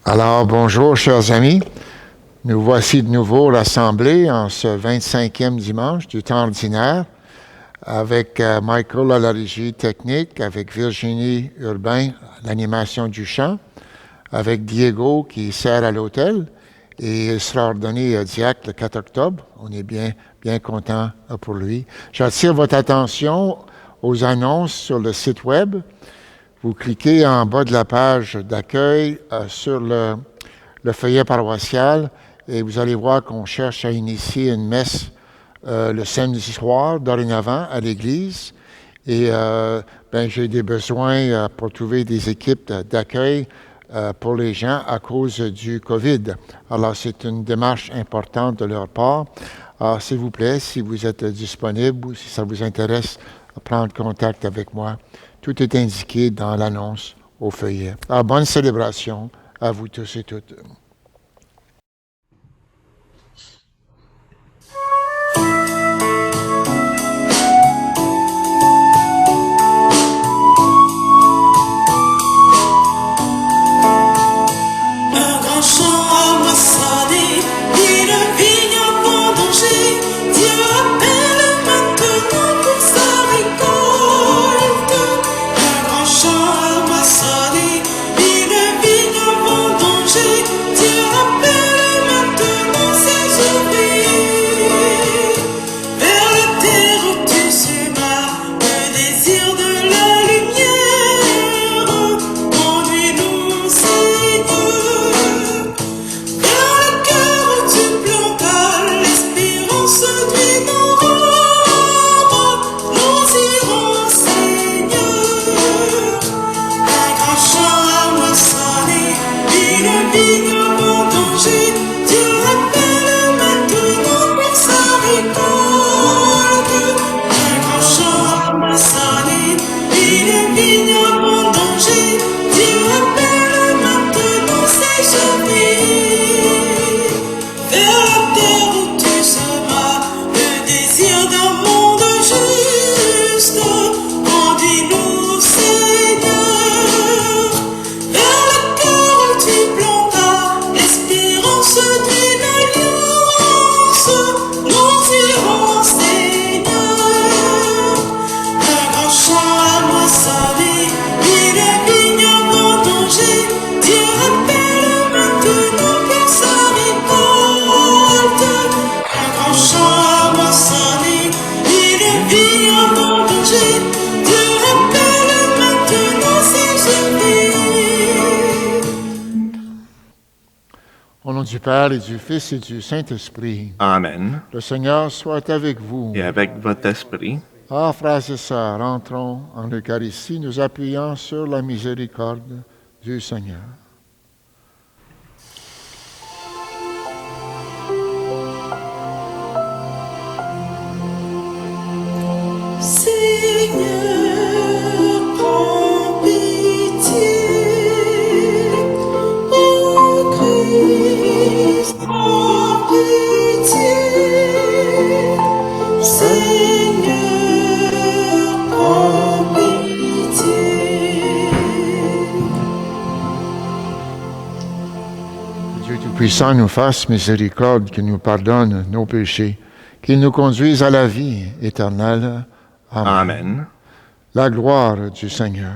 Alors, bonjour, chers amis. Nous voici de nouveau rassemblés en ce 25e dimanche du temps ordinaire avec Michael à la régie technique, avec Virginie Urbain à l'animation du chant, avec Diego qui sert à l'hôtel et il sera ordonné diacre le 4 octobre. On est bien content pour lui. J'attire votre attention aux annonces sur le site web. Vous cliquez en bas de la page d'accueil sur le feuillet paroissial et vous allez voir qu'on cherche à initier une messe le samedi soir, dorénavant, à l'église. Et j'ai des besoins pour trouver des équipes d'accueil pour les gens à cause du COVID. Alors, c'est une démarche importante de leur part. Alors, s'il vous plaît, si vous êtes disponible ou si ça vous intéresse, prendre contact avec moi. Tout est indiqué dans l'annonce au feuillet. Alors, bonne célébration à vous tous et toutes. Au nom du Père et du Fils et du Saint-Esprit. Amen. Le Seigneur soit avec vous. Et avec votre esprit. Ah, frères et sœurs, entrons en Eucharistie, nous appuyant sur la miséricorde du Seigneur. Puissant nous fasse miséricorde, qu'il nous pardonne nos péchés, qu'il nous conduise à la vie éternelle. Amen. Amen. La gloire du Seigneur.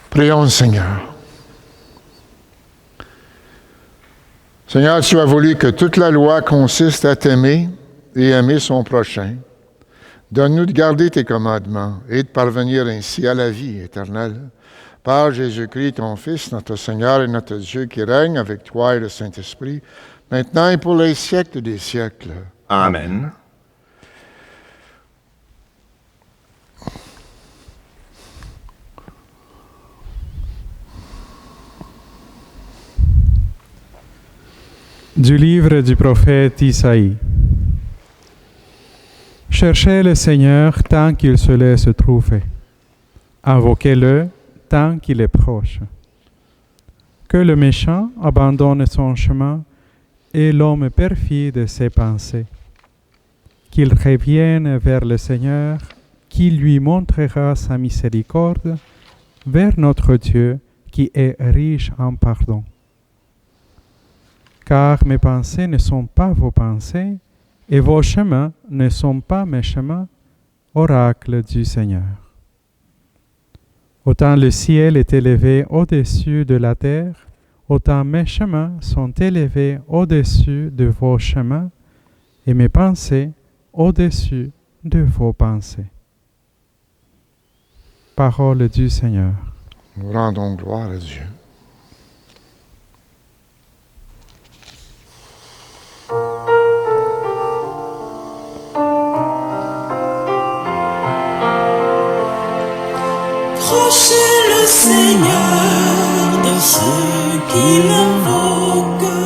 Prions, Seigneur. Seigneur, tu as voulu que toute la loi consiste à t'aimer et aimer son prochain. Donne-nous de garder tes commandements et de parvenir ainsi à la vie éternelle. Par Jésus-Christ, ton Fils, notre Seigneur et notre Dieu, qui règne avec toi et le Saint-Esprit, maintenant et pour les siècles des siècles. Amen. Du livre du prophète Isaïe. Cherchez le Seigneur tant qu'il se laisse trouver. Invoquez-le tant qu'il est proche. Que le méchant abandonne son chemin et l'homme perfide ses pensées. Qu'il revienne vers le Seigneur, qui lui montrera sa miséricorde, vers notre Dieu qui est riche en pardon. Car mes pensées ne sont pas vos pensées, et vos chemins ne sont pas mes chemins, oracle du Seigneur. Autant le ciel est élevé au-dessus de la terre, autant mes chemins sont élevés au-dessus de vos chemins, et mes pensées au-dessus de vos pensées. Parole du Seigneur. Nous rendons gloire à Dieu. Proche est le Seigneur de ceux qui l'invoquent.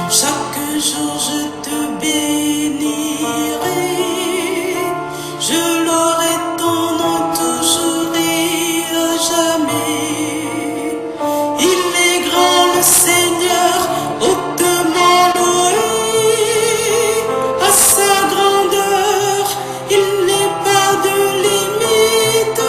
Chaque jour je te bénirai. Je louerai ton nom toujours et à jamais. Il est grand le Seigneur, hautement loué. À sa grandeur, il n'est pas de limite.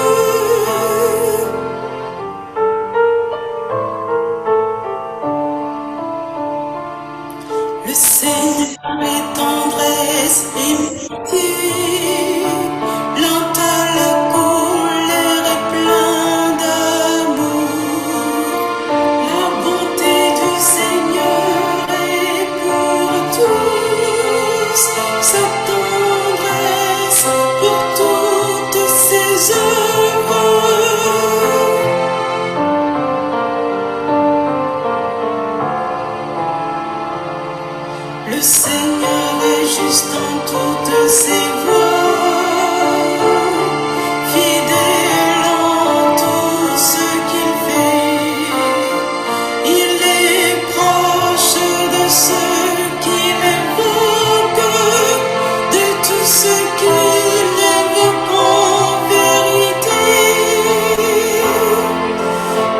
Le Seigneur est tendresse et pitié, lent à la colère et plein d'amour. La bonté du Seigneur est pour tous, sa tendresse pour toutes ses œuvres. Le Seigneur est juste en toutes ses voies, fidèle en tout ce qu'il fait. Il est proche de ceux qui l'invoquent, de tous ceux qui l'invoquent en vérité.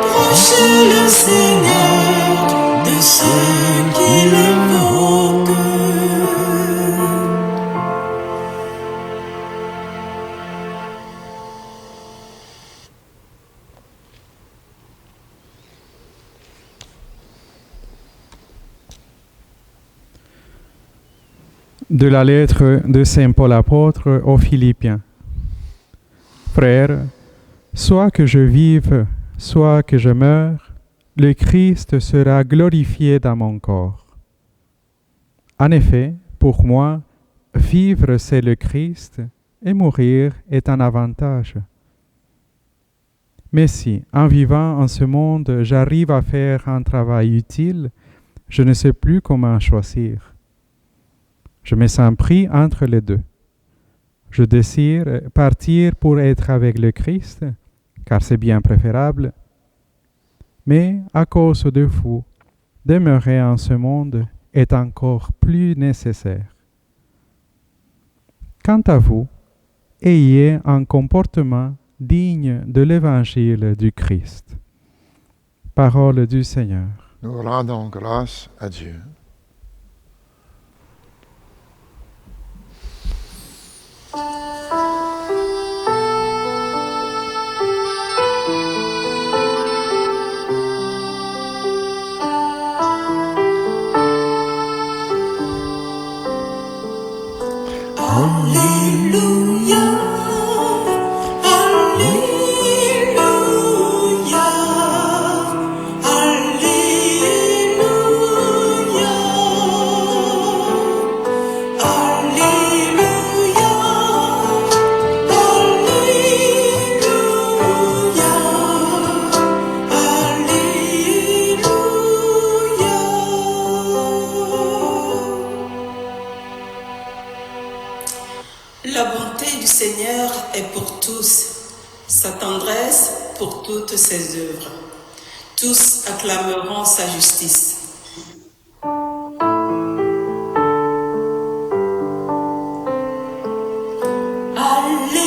Proche est le Seigneur de ceux qui l'invoquent. De la lettre de Saint Paul apôtre aux Philippiens. Frères, soit que je vive, soit que je meure, le Christ sera glorifié dans mon corps. En effet, pour moi, vivre c'est le Christ et mourir est un avantage. Mais si, en vivant en ce monde, j'arrive à faire un travail utile, je ne sais plus comment choisir. Je me sens pris entre les deux. Je désire partir pour être avec le Christ, car c'est bien préférable. Mais à cause de vous, demeurer en ce monde est encore plus nécessaire. Quant à vous, ayez un comportement digne de l'évangile du Christ. Parole du Seigneur. Nous rendons grâce à Dieu. Alléluia, Alléluia, Alléluia, Alléluia, La bonté du Seigneur est pour tous, sa tendresse pour toutes ses œuvres. Tous acclameront sa justice. Alléluia, Alléluia,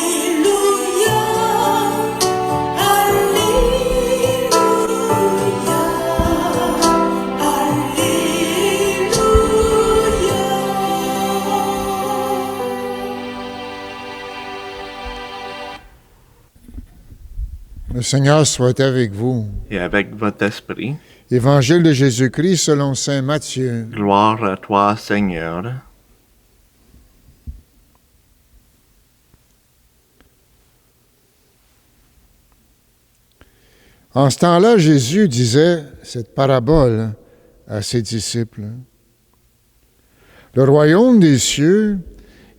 Le Seigneur soit avec vous. Et avec votre esprit, Évangile de Jésus-Christ selon saint Matthieu. gloire à toi, Seigneur. En ce temps-là, Jésus disait cette parabole à ses disciples. Le royaume des cieux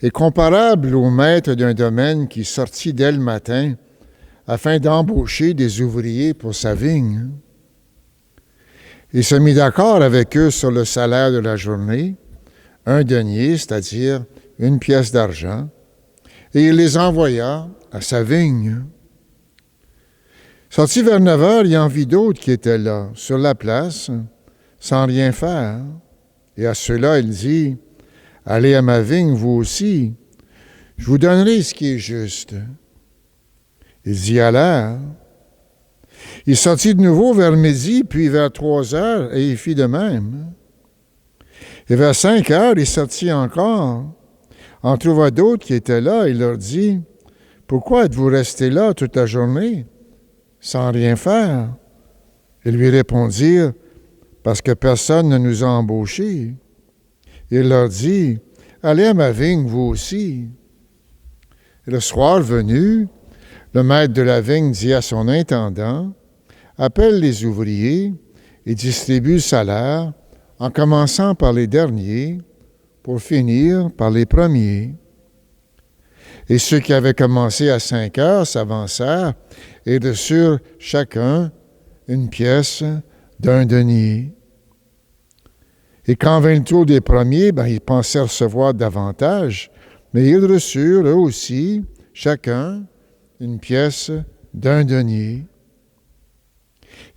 est comparable au maître d'un domaine qui sortit dès le matin afin d'embaucher des ouvriers pour sa vigne. Il se mit d'accord avec eux sur le salaire de la journée, 1 denier, c'est-à-dire 1 pièce d'argent, et il les envoya à sa vigne. Sorti vers 9 heures, il en vit d'autres qui étaient là, sur la place, sans rien faire. Et à ceux-là, il dit, « Allez à ma vigne, vous aussi, je vous donnerai ce qui est juste. » Ils y allèrent. Il sortit de nouveau vers midi, puis vers 3 heures, et il fit de même. Et vers 5 heures, il sortit encore, en trouva d'autres qui étaient là, et leur dit, « Pourquoi êtes-vous restés là toute la journée, sans rien faire? » Ils lui répondirent, « Parce que personne ne nous a embauchés. » Il leur dit, « Allez à ma vigne, vous aussi. » Et le soir venu, le maître de la vigne dit à son intendant, « Appelle les ouvriers et distribue le salaire, en commençant par les derniers, pour finir par les premiers. » Et ceux qui avaient commencé à 5 heures s'avancèrent et reçurent chacun 1 pièce d'1 denier. Et quand vint le tour des premiers, ils pensaient recevoir davantage, mais ils reçurent eux aussi, chacun, 1 pièce d'1 denier.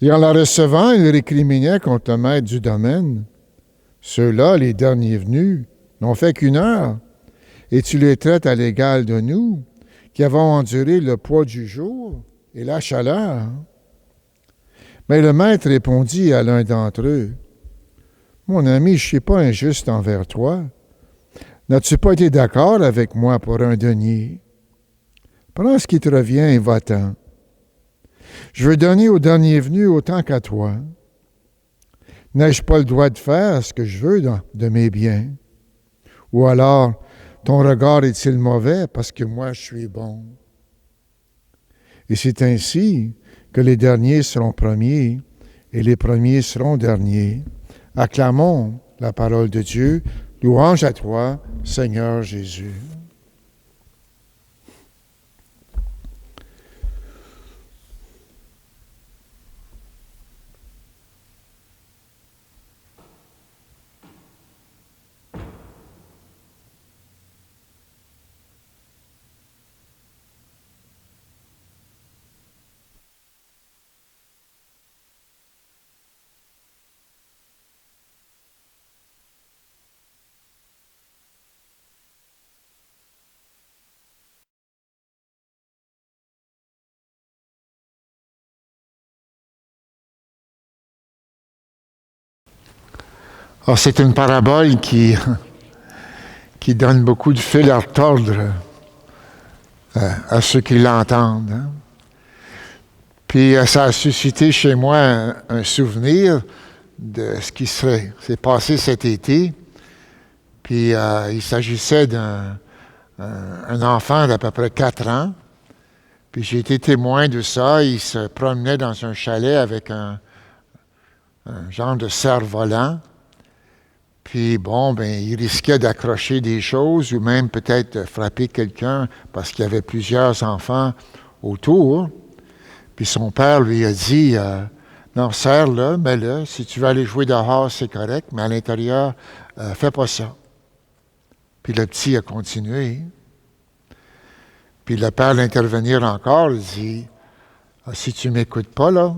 Et en la recevant, ils récriminaient contre le maître du domaine. Ceux-là, les derniers venus, n'ont fait qu'1 heure, et tu les traites à l'égal de nous, qui avons enduré le poids du jour et la chaleur. Mais le maître répondit à l'un d'entre eux, « Mon ami, je ne suis pas injuste envers toi. N'as-tu pas été d'accord avec moi pour 1 denier? Prends ce qui te revient et va-t'en. Je veux donner au dernier venu autant qu'à toi. N'ai-je pas le droit de faire ce que je veux de mes biens? Ou alors, ton regard est-il mauvais parce que moi je suis bon? Et c'est ainsi que les derniers seront premiers et les premiers seront derniers. Acclamons la parole de Dieu. Louange à toi, Seigneur Jésus. Alors, c'est une parabole qui donne beaucoup de fil à retordre à ceux qui l'entendent. Hein. Puis ça a suscité chez moi un souvenir de ce qui s'est passé cet été. Puis il s'agissait d'un enfant d'à peu près 4 ans. Puis j'ai été témoin de ça. Il se promenait dans un chalet avec un genre de cerf-volant. Puis bon, il risquait d'accrocher des choses ou même peut-être de frapper quelqu'un parce qu'il y avait plusieurs enfants autour. Puis son père lui a dit, non, serre-le, mets-le. Si tu veux aller jouer dehors, c'est correct, mais à l'intérieur, fais pas ça. Puis le petit a continué. Puis le père d'intervenir encore, il dit, si tu ne m'écoutes pas, là,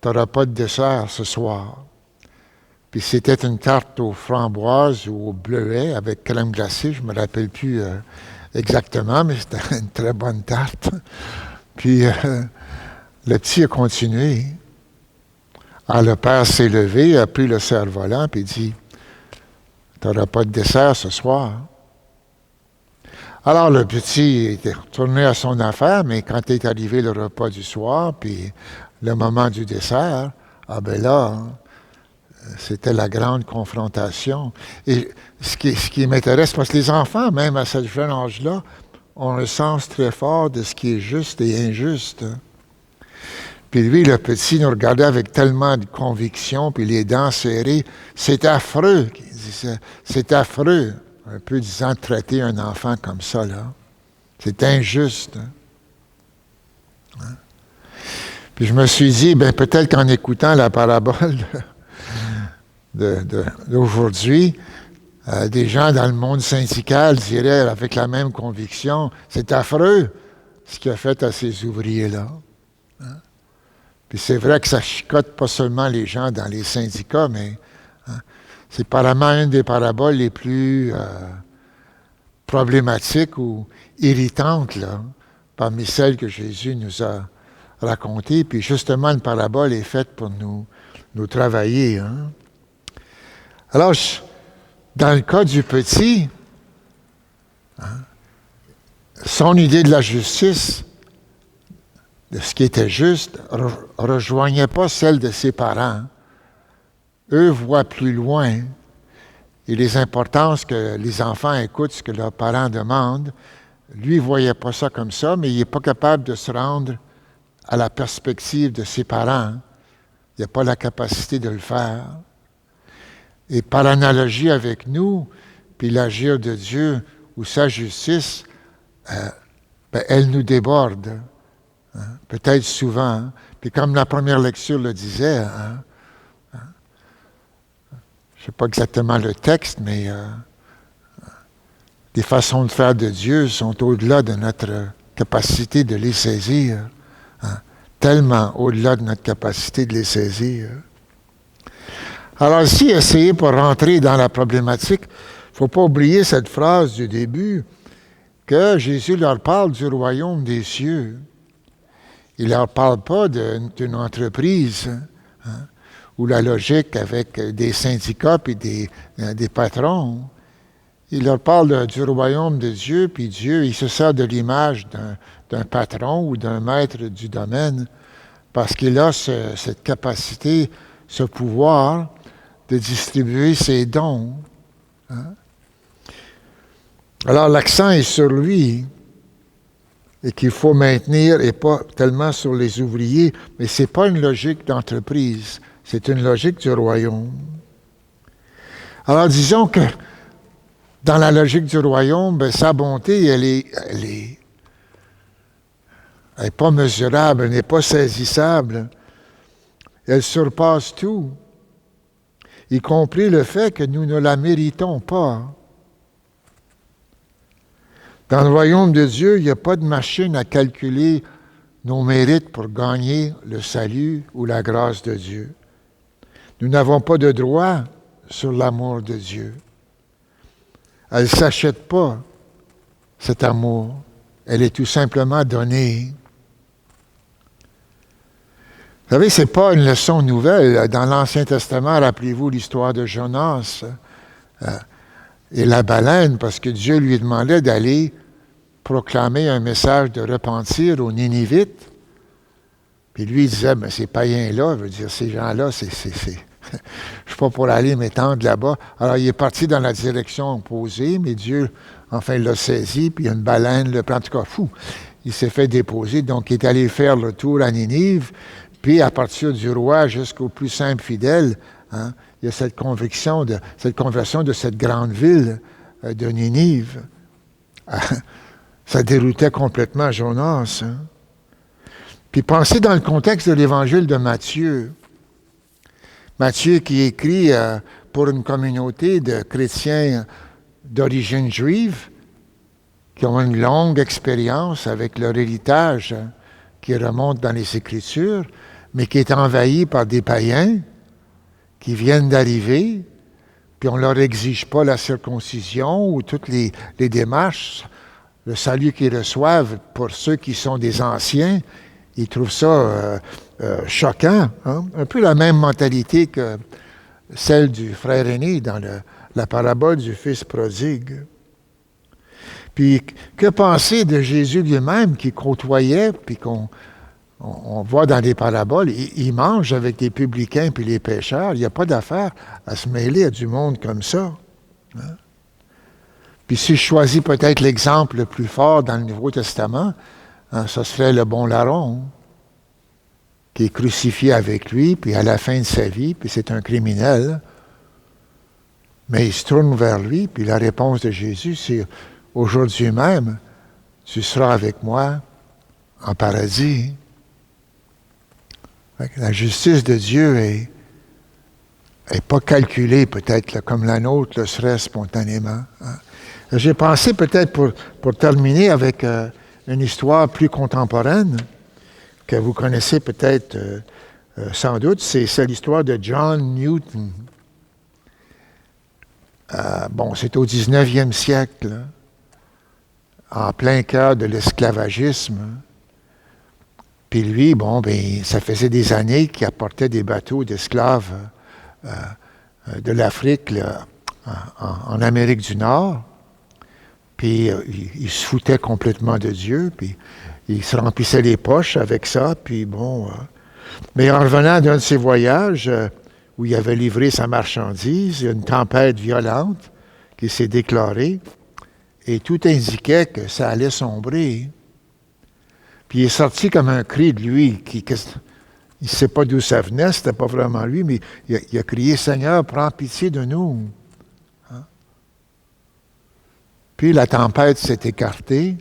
tu n'auras pas de dessert ce soir. Puis c'était une tarte aux framboises ou au bleuet avec crème glacée, je ne me rappelle plus exactement, mais c'était une très bonne tarte. Puis le petit a continué. Alors le père s'est levé, a pris le cerf-volant, puis dit, tu n'auras pas de dessert ce soir. Alors le petit était retourné à son affaire, mais quand est arrivé le repas du soir, puis le moment du dessert, là, c'était la grande confrontation. Et ce qui m'intéresse, parce que les enfants, même à ce jeune âge-là, ont un sens très fort de ce qui est juste et injuste. Puis lui, le petit, nous regardait avec tellement de conviction, puis les dents serrées. C'est affreux, c'est affreux, un peu disant, de traiter un enfant comme ça, là. C'est injuste. Hein? Puis je me suis dit, peut-être qu'en écoutant la parabole d'aujourd'hui, des gens dans le monde syndical diraient avec la même conviction, c'est affreux ce qu'il a fait à ces ouvriers-là. Hein? Puis c'est vrai que ça chicote pas seulement les gens dans les syndicats, mais c'est apparemment une des paraboles les plus problématiques ou irritantes là, parmi celles que Jésus nous a racontées. Puis justement, une parabole est faite pour nous travailler. Hein? Alors, dans le cas du petit, son idée de la justice, de ce qui était juste, ne rejoignait pas celle de ses parents. Eux voient plus loin. Il est important que les enfants écoutent ce que leurs parents demandent. Lui, il ne voyait pas ça comme ça, mais il n'est pas capable de se rendre à la perspective de ses parents. Il n'a pas la capacité de le faire. Et par analogie avec nous, puis l'agir de Dieu ou sa justice, elle nous déborde. Hein? Peut-être souvent. Hein? Puis comme la première lecture le disait, je ne sais pas exactement le texte, mais les façons de faire de Dieu sont au-delà de notre capacité de les saisir. Hein? Tellement au-delà de notre capacité de les saisir. Alors ici, essayez pour rentrer dans la problématique, il ne faut pas oublier cette phrase du début, que Jésus leur parle du royaume des cieux. Il ne leur parle pas d'une entreprise, hein, où la logique avec des syndicats et des patrons. Il leur parle du royaume de Dieu, puis Dieu, il se sert de l'image d'un patron ou d'un maître du domaine, parce qu'il a cette capacité, ce pouvoir de distribuer ses dons. Hein? Alors l'accent est sur lui et qu'il faut maintenir et pas tellement sur les ouvriers, mais ce n'est pas une logique d'entreprise, c'est une logique du royaume. Alors disons que dans la logique du royaume, ben, sa bonté, elle est pas mesurable, elle n'est pas saisissable. Elle surpasse tout, y compris le fait que nous ne la méritons pas. Dans le royaume de Dieu, il n'y a pas de machine à calculer nos mérites pour gagner le salut ou la grâce de Dieu. Nous n'avons pas de droit sur l'amour de Dieu. Elle ne s'achète pas, cet amour. Elle est tout simplement donnée. Vous savez, ce n'est pas une leçon nouvelle. Dans l'Ancien Testament, rappelez-vous l'histoire de Jonas et la baleine, parce que Dieu lui demandait d'aller proclamer un message de repentir aux Ninivites. Puis lui, il disait, mais ces païens-là, je veux dire, ces gens-là, je ne suis pas pour aller m'étendre là-bas. Alors, il est parti dans la direction opposée, mais Dieu, enfin, l'a saisi, puis il y a une baleine, le plan, en tout cas, fou. Il s'est fait déposer, donc il est allé faire le tour à Ninive, puis à partir du roi jusqu'au plus simple fidèle, hein, il y a cette conversion de cette grande ville de Ninive. Ça déroutait complètement Jonas. Hein. Puis pensez dans le contexte de l'évangile de Matthieu. Matthieu qui écrit pour une communauté de chrétiens d'origine juive qui ont une longue expérience avec leur héritage qui remonte dans les Écritures, mais qui est envahi par des païens qui viennent d'arriver, puis on ne leur exige pas la circoncision ou toutes les démarches. Le salut qu'ils reçoivent pour ceux qui sont des anciens, ils trouvent ça choquant. Hein? Un peu la même mentalité que celle du frère aîné dans la parabole du fils prodigue. Puis, que penser de Jésus lui-même qui côtoyait, puis qu'on voit dans les paraboles, il mange avec les publicains puis les pécheurs. Il n'y a pas d'affaire à se mêler à du monde comme ça. Hein? Puis si je choisis peut-être l'exemple le plus fort dans le Nouveau Testament, hein, ça serait le bon larron, qui est crucifié avec lui, puis à la fin de sa vie, puis c'est un criminel. Mais il se tourne vers lui, puis la réponse de Jésus, c'est « Aujourd'hui même, tu seras avec moi en paradis. » La justice de Dieu est pas calculée peut-être là, comme la nôtre le serait spontanément. Hein. J'ai pensé peut-être pour terminer avec une histoire plus contemporaine que vous connaissez peut-être sans doute, c'est l'histoire de John Newton. C'est au 19e siècle, hein, en plein cœur de l'esclavagisme. Puis lui, ça faisait des années qu'il apportait des bateaux d'esclaves de l'Afrique là, en Amérique du Nord. Puis il se foutait complètement de Dieu, puis il se remplissait les poches avec ça, puis mais en revenant d'un de ses voyages où il avait livré sa marchandise, il y a une tempête violente qui s'est déclarée, et tout indiquait que ça allait sombrer. Puis il est sorti comme un cri de lui, il ne sait pas d'où ça venait, c'était pas vraiment lui, mais il a crié « Seigneur, prends pitié de nous ». Puis la tempête s'est écartée,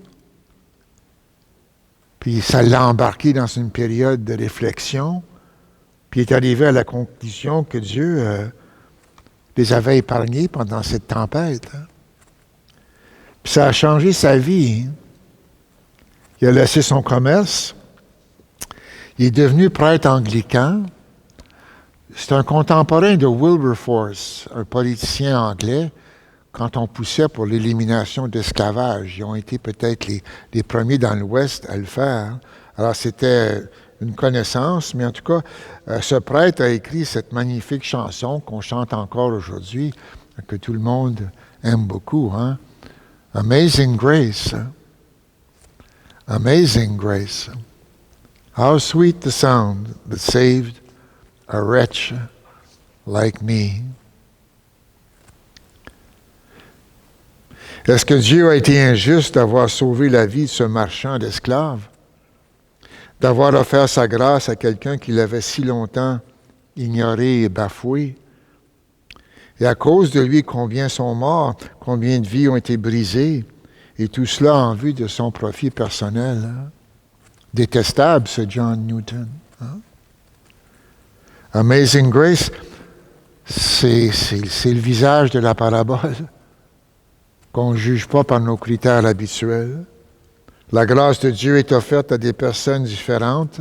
puis ça l'a embarqué dans une période de réflexion, puis il est arrivé à la conclusion que Dieu les avait épargnés pendant cette tempête. Hein. Puis ça a changé sa vie. Hein. Il a laissé son commerce, il est devenu prêtre anglican. C'est un contemporain de Wilberforce, un politicien anglais, quand on poussait pour l'élimination de l'esclavage. Ils ont été peut-être les premiers dans l'Ouest à le faire. Alors, c'était une connaissance, mais en tout cas, ce prêtre a écrit cette magnifique chanson qu'on chante encore aujourd'hui, que tout le monde aime beaucoup. Hein? Amazing Grace. Hein? Amazing Grace. How sweet the sound that saved a wretch like me. Est-ce que Dieu a été injuste d'avoir sauvé la vie de ce marchand d'esclaves? D'avoir offert sa grâce à quelqu'un qui l'avait si longtemps ignoré et bafoué? Et à cause de lui, combien sont morts, combien de vies ont été brisées, et tout cela en vue de son profit personnel. Hein? Détestable, ce John Newton. Hein? Amazing Grace, c'est le visage de la parabole qu'on ne juge pas par nos critères habituels. La grâce de Dieu est offerte à des personnes différentes,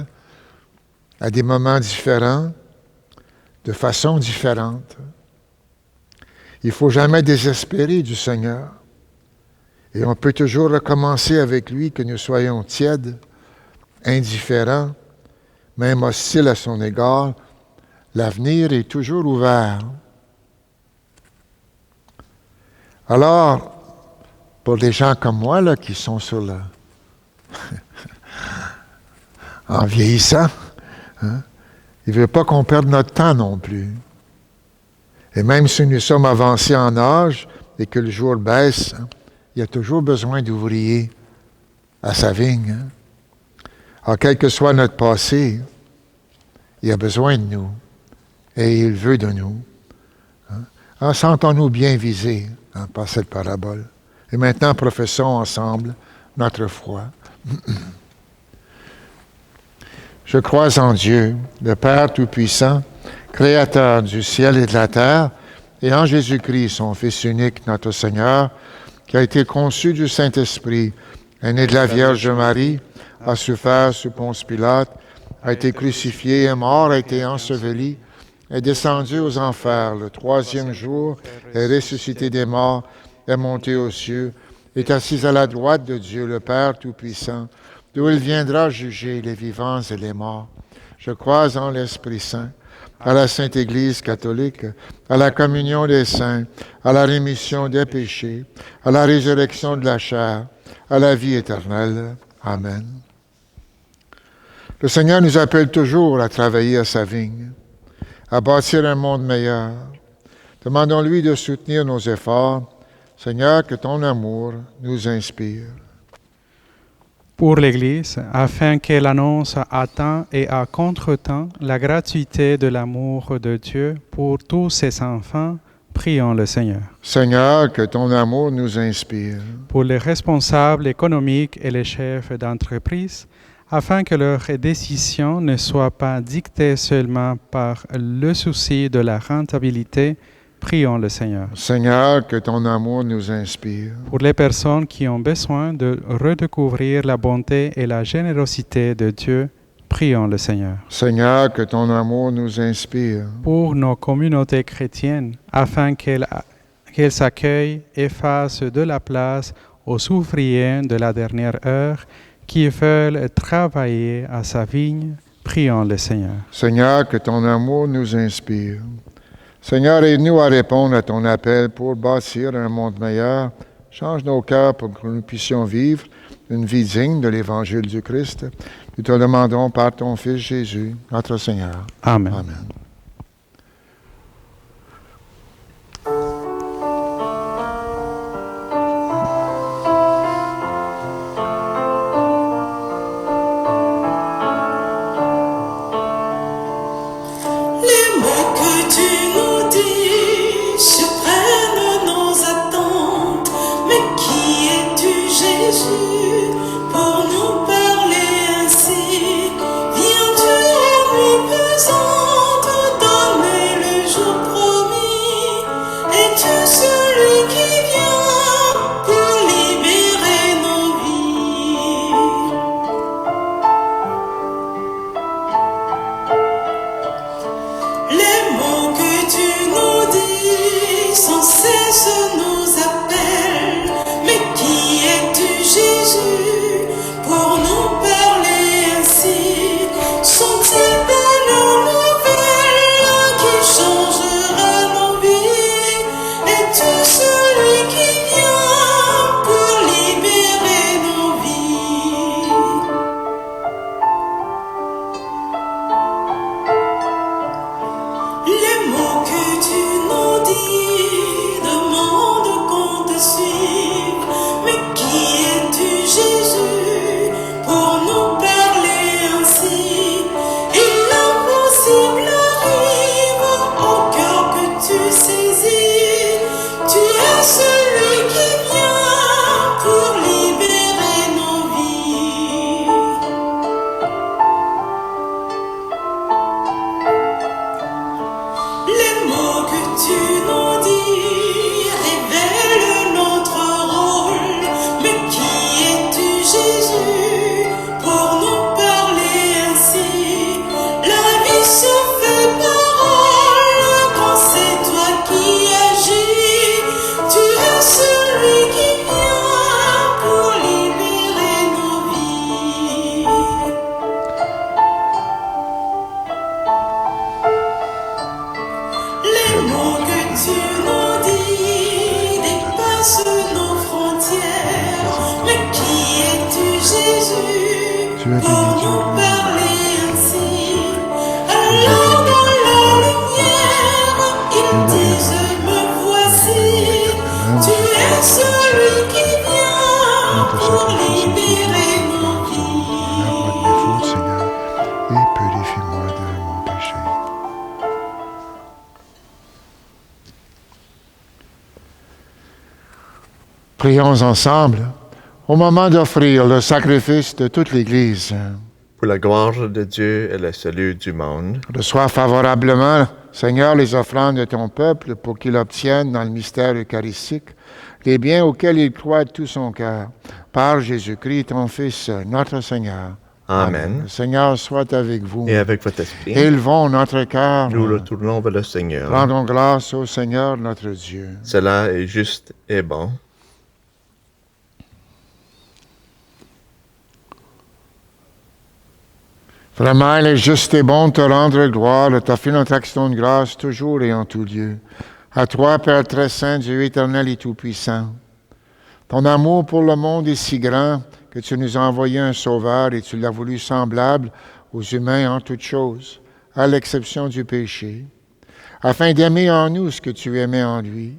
à des moments différents, de façon différente. Il ne faut jamais désespérer du Seigneur. Et on peut toujours recommencer avec lui, que nous soyons tièdes, indifférents, même hostiles à son égard. L'avenir est toujours ouvert. Alors, pour des gens comme moi, là, qui sont sur le... en vieillissant, hein, il ne veut pas qu'on perde notre temps non plus. Et même si nous sommes avancés en âge et que le jour baisse, hein, il y a toujours besoin d'ouvriers à sa vigne. Hein. Alors, quel que soit notre passé, il a besoin de nous. Et il veut de nous. Hein. Alors, sentons-nous bien visés hein, par cette parabole. Et maintenant, professons ensemble notre foi. Je crois en Dieu, le Père Tout-Puissant, Créateur du ciel et de la terre, et en Jésus-Christ, son Fils unique, notre Seigneur, qui a été conçu du Saint-Esprit, est né de la Vierge Marie, a souffert sous Ponce Pilate, a été crucifié, est mort, a été enseveli, est descendu aux enfers le troisième jour, est ressuscité des morts, est monté aux cieux, est assis à la droite de Dieu, le Père Tout-Puissant, d'où il viendra juger les vivants et les morts. Je crois en l'Esprit Saint, à la Sainte Église catholique, à la communion des saints, à la rémission des péchés, à la résurrection de la chair, à la vie éternelle. Amen. Le Seigneur nous appelle toujours à travailler à sa vigne, à bâtir un monde meilleur. Demandons-lui de soutenir nos efforts. Seigneur, que ton amour nous inspire. Pour l'Église, afin qu'elle annonce à temps et à contre-temps la gratuité de l'amour de Dieu pour tous ses enfants, prions le Seigneur. Seigneur, que ton amour nous inspire. Pour les responsables économiques et les chefs d'entreprise, afin que leurs décisions ne soient pas dictées seulement par le souci de la rentabilité, prions le Seigneur. Seigneur, que ton amour nous inspire. Pour les personnes qui ont besoin de redécouvrir la bonté et la générosité de Dieu, prions le Seigneur. Seigneur, que ton amour nous inspire. Pour nos communautés chrétiennes, afin qu'elles s'accueillent et fassent de la place aux ouvriers de la dernière heure qui veulent travailler à sa vigne, prions le Seigneur. Seigneur, que ton amour nous inspire. Seigneur, aide-nous à répondre à ton appel pour bâtir un monde meilleur. Change nos cœurs pour que nous puissions vivre une vie digne de l'Évangile du Christ. Nous te le demandons par ton Fils Jésus, notre Seigneur. Amen. Amen. Les mots que tu nous dis surprennent nos attentes. Mais qui es-tu, Jésus, pour nous parler ainsi? Viens-tu nous présenter es celui qui vient pour libérer nos vies. Les mots que tu nous dis révèlent notre rôle. Mais qui es-tu, Jésus, pour nous parler ainsi? La vie se fait parole quand c'est toi qui agis. Tu es celui qui vient pour libérer nos vies. Les mots que tu nous dis dépassent nos frontières. Mais qui es-tu, Jésus, Tu es pour béni, Dieu. nous parler ainsi? Alors dans la lumière, ils disent, me voici. Tu es celui qui vient pour libérer nos vies. Lave-moi de mes fautes, Seigneur, et purifie-moi de mon péché. Prions ensemble au moment d'offrir le sacrifice de toute l'Église. Pour la gloire de Dieu et le salut du monde, Reçois favorablement, Seigneur, les offrandes de ton peuple pour qu'il obtienne dans le mystère eucharistique les biens auxquels il croit de tout son cœur. Par Jésus-Christ, ton Fils, notre Seigneur. Amen. Le Seigneur soit avec vous. et avec votre esprit, Élevons notre cœur. nous retournons vers le Seigneur. Rendons grâce au Seigneur notre Dieu. Cela est juste et bon. Vraiment, il est juste et bon de te rendre gloire, de t'offrir notre action de grâce toujours et en tout lieu. À toi, Père très saint, Dieu éternel et tout-puissant. Ton amour pour le monde est si grand que tu nous as envoyé un sauveur et tu l'as voulu semblable aux humains en toutes choses, à l'exception du péché, afin d'aimer en nous ce que tu aimais en lui.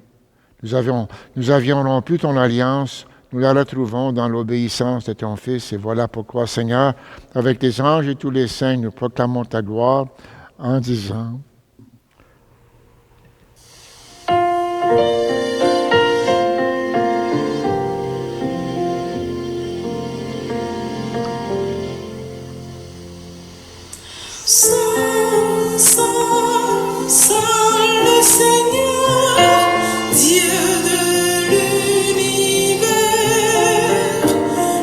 Nous avions rompu ton alliance, nous la retrouvons dans l'obéissance de ton Fils, et voilà pourquoi, Seigneur, avec les anges et tous les saints, nous proclamons ta gloire en disant... Saint, Saint, Saint le Seigneur, Dieu de l'univers.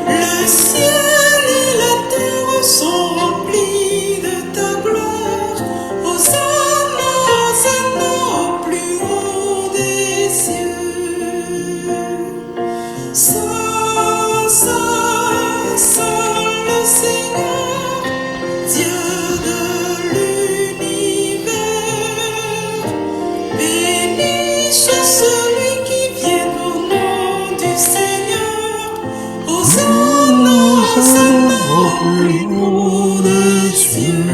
Le ciel et la terre sont remplis de ta gloire. Hosanna, Hosanna au plus haut des cieux. Saint, Saint, Saint le Seigneur, Dieu de l'univers. Bénisse celui qui vient au nom du Seigneur. Hosanna, Hosanna au plus haut des cieux.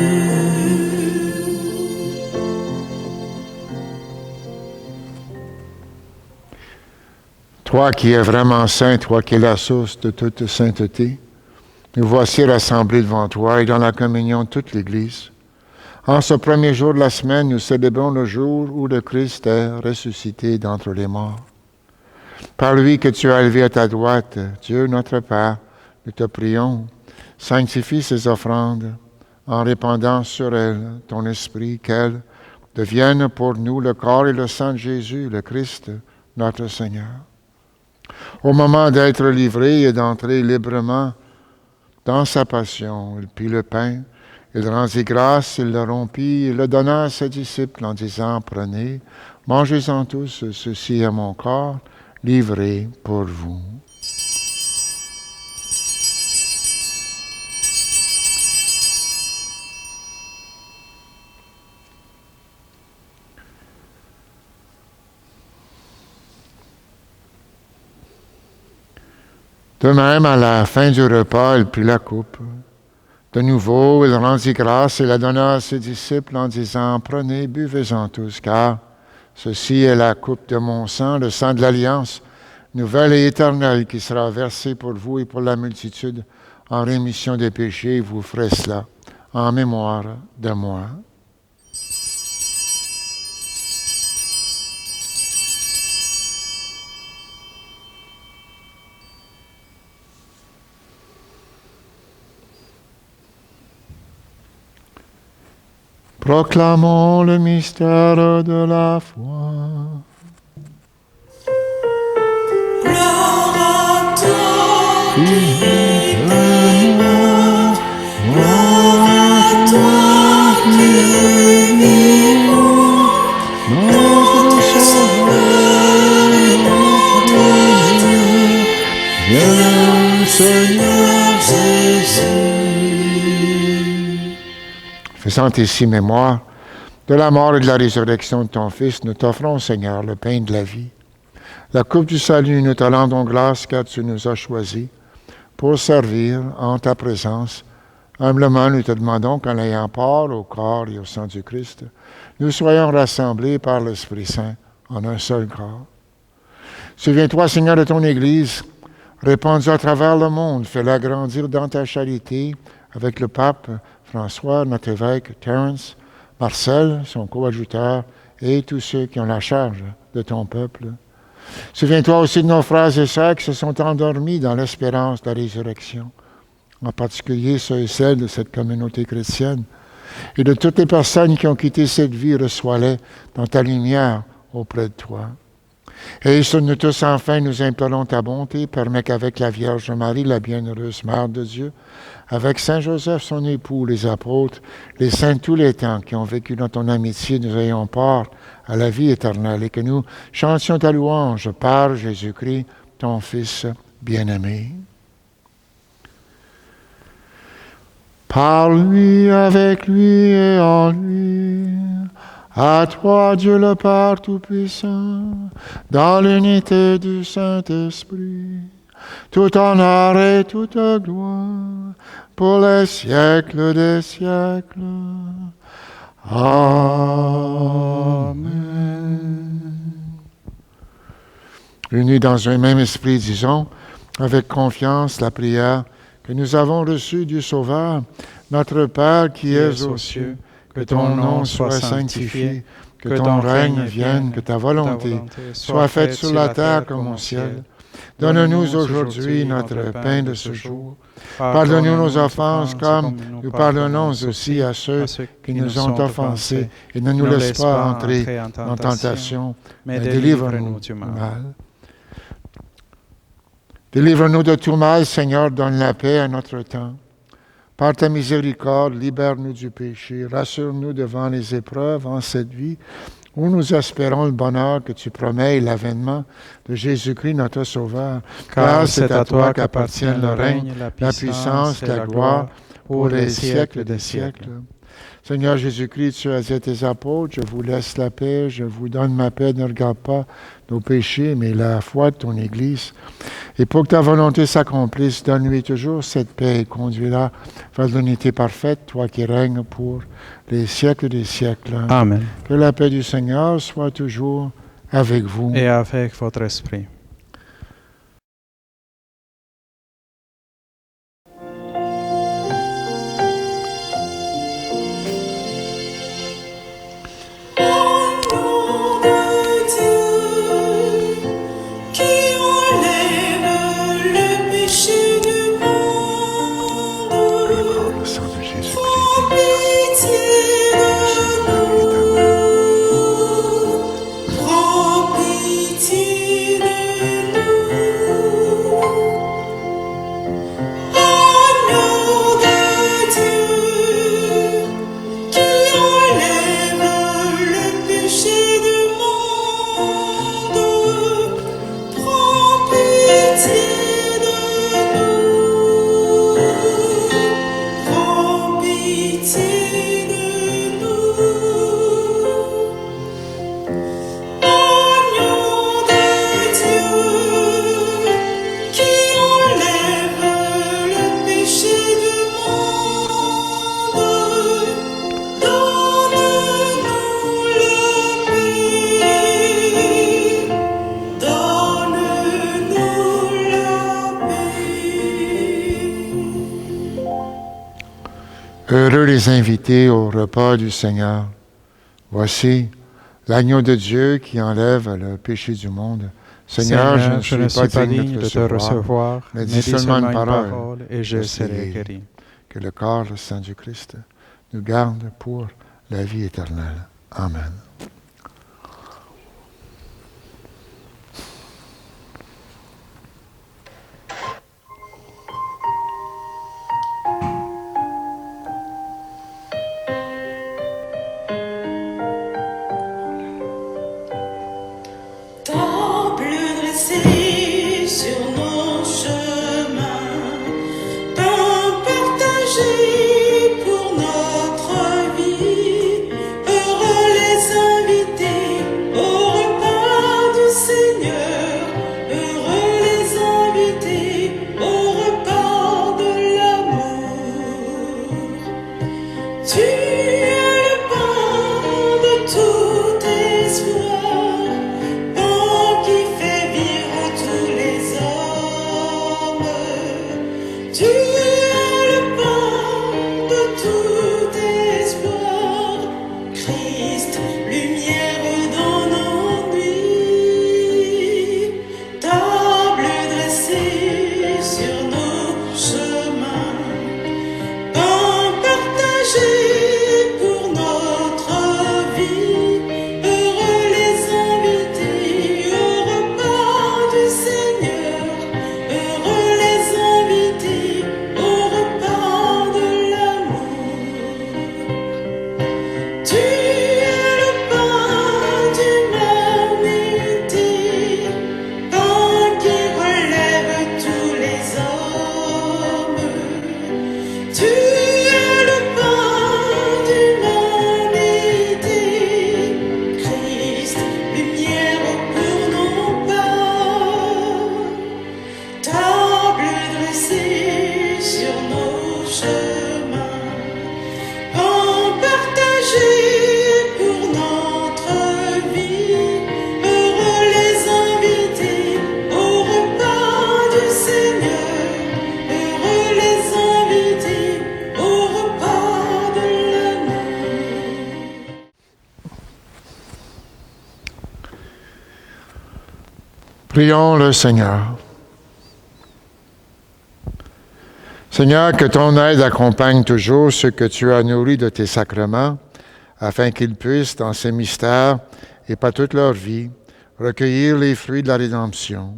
Toi qui es vraiment saint, toi qui es la source de toute sainteté, nous voici rassemblés devant toi et dans la communion de toute l'Église. En ce premier jour de la semaine, nous célébrons le jour où le Christ est ressuscité d'entre les morts. Par lui que tu as élevé à ta droite, Dieu notre Père, nous te prions, sanctifie ces offrandes en répandant sur elles ton esprit, qu'elles deviennent pour nous le corps et le sang de Jésus, le Christ, notre Seigneur. Au moment d'être livré et d'entrer librement dans sa passion, il prit le pain, il rendit grâce, il le rompit, il le donna à ses disciples en disant, prenez, mangez-en tous, ceci est mon corps, livré pour vous. De même, à la fin du repas, il prit la coupe. De nouveau, il rendit grâce et la donna à ses disciples en disant, prenez, buvez-en tous, car ceci est la coupe de mon sang, le sang de l'Alliance, nouvelle et éternelle, qui sera versée pour vous et pour la multitude en rémission des péchés. Vous ferez cela en mémoire de moi. Proclamons le mystère de la foi. Gloire à toi, Christ est vivant. gloire à toi qui es vivant, notre Sauveur et notre Dieu. Viens, Seigneur Jésus. Faisant ici mémoire de la mort et de la résurrection de ton Fils, nous t'offrons, Seigneur, le pain de la vie. La coupe du salut, nous te rendons grâce car tu nous as choisis pour servir en ta présence. Humblement, nous te demandons qu'en ayant part au corps et au sang du Christ, nous soyons rassemblés par l'Esprit Saint en un seul corps. Souviens-toi, Seigneur, de ton Église, répandue à travers le monde, fais-la grandir dans ta charité avec le pape François, notre évêque Terence, Marcel, son coadjuteur, et tous ceux qui ont la charge de ton peuple. Souviens-toi aussi de nos frères et sœurs qui se sont endormis dans l'espérance de la résurrection, en particulier ceux et celles de cette communauté chrétienne, et de toutes les personnes qui ont quitté cette vie, reçois-les dans ta lumière auprès de toi. Et sur nous tous, enfin, nous implorons ta bonté, permets qu'avec la Vierge Marie, la bienheureuse Mère de Dieu, avec Saint Joseph, son époux, les apôtres, les saints de tous les temps qui ont vécu dans ton amitié, nous ayons part à la vie éternelle et que nous chantions ta louange par Jésus-Christ, ton Fils bien-aimé. Par lui, avec lui et en lui, à toi, Dieu le Père Tout-Puissant, dans l'unité du Saint-Esprit, tout honneur et toute gloire, pour les siècles des siècles. Amen. Unis dans un même esprit, disons, avec confiance, la prière que nous avons reçue du Sauveur, notre Père qui es aux cieux, que ton nom soit sanctifié, que ton règne vienne, que ta volonté soit faite sur la terre comme au ciel. Donne-nous aujourd'hui notre pain de ce jour. Pardonne-nous nos offenses comme nous pardonnons aussi à ceux qui nous ont offensés. Et ne nous laisse pas entrer en tentation, mais délivre-nous du mal. Délivre-nous de tout mal, Seigneur, donne la paix à notre temps. Par ta miséricorde, libère-nous du péché, rassure-nous devant les épreuves en cette vie, où nous espérons le bonheur que tu promets et l'avènement de Jésus-Christ, notre Sauveur. Car c'est à toi qu'appartiennent le règne, la puissance, la gloire, pour les siècles des siècles. Seigneur Jésus-Christ, tu as dit à tes apôtres, je vous laisse la paix, je vous donne ma paix, ne regarde pas nos péchés, mais la foi de ton Église. Et pour que ta volonté s'accomplisse, donne-lui toujours cette paix et conduis-la vers l'unité parfaite, toi qui règnes pour les siècles des siècles. Amen. Que la paix du Seigneur soit toujours avec vous. Et avec votre esprit. Heureux les invités au repas du Seigneur. Voici l'agneau de Dieu qui enlève le péché du monde. Seigneur, je ne suis pas digne de te recevoir, mais dis seulement une parole et je serai guéri. Que le corps, le sang du Christ nous garde pour la vie éternelle. Amen. Prions le Seigneur. Seigneur, que ton aide accompagne toujours ceux que tu as nourris de tes sacrements, afin qu'ils puissent, dans ces mystères et par toute leur vie, recueillir les fruits de la rédemption.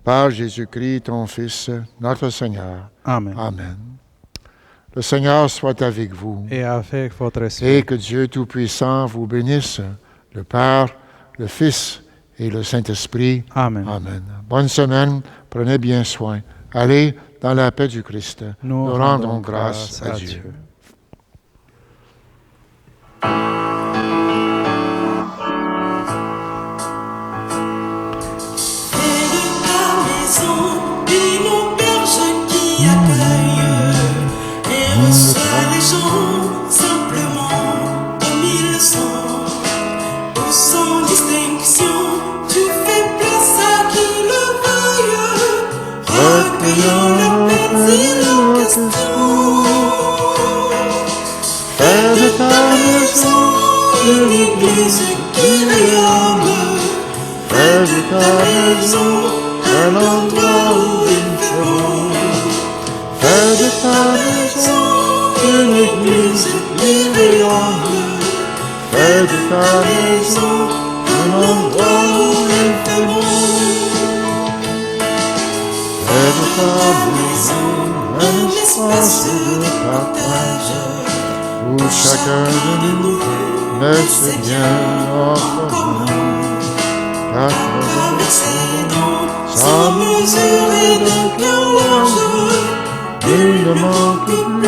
Par Jésus-Christ, ton Fils, notre Seigneur. Amen. Amen. Le Seigneur soit avec vous. Et avec votre esprit. Et que Dieu Tout-Puissant vous bénisse, le Père, le Fils et le Saint-Esprit. Amen. Amen. Bonne semaine, prenez bien soin. Allez dans la paix du Christ. Nous rendons grâce à Dieu. Reçois les gens simplement comme ils sont, sans distinction. Tu fais place à qui le veuille, recueillant leurs peines et leurs questions. Fais de ta maison une église qui rayonne. Fais de ta maison un endroit où il fait bon. Fais de ta maison une église qui rayonne. Fais de ta maison un endroit où il fait bon. Fais de ta maison un espace de partage où chacun de nous met ses biens en commun. Traverser sans mesure et de cœur large, il ne manque plus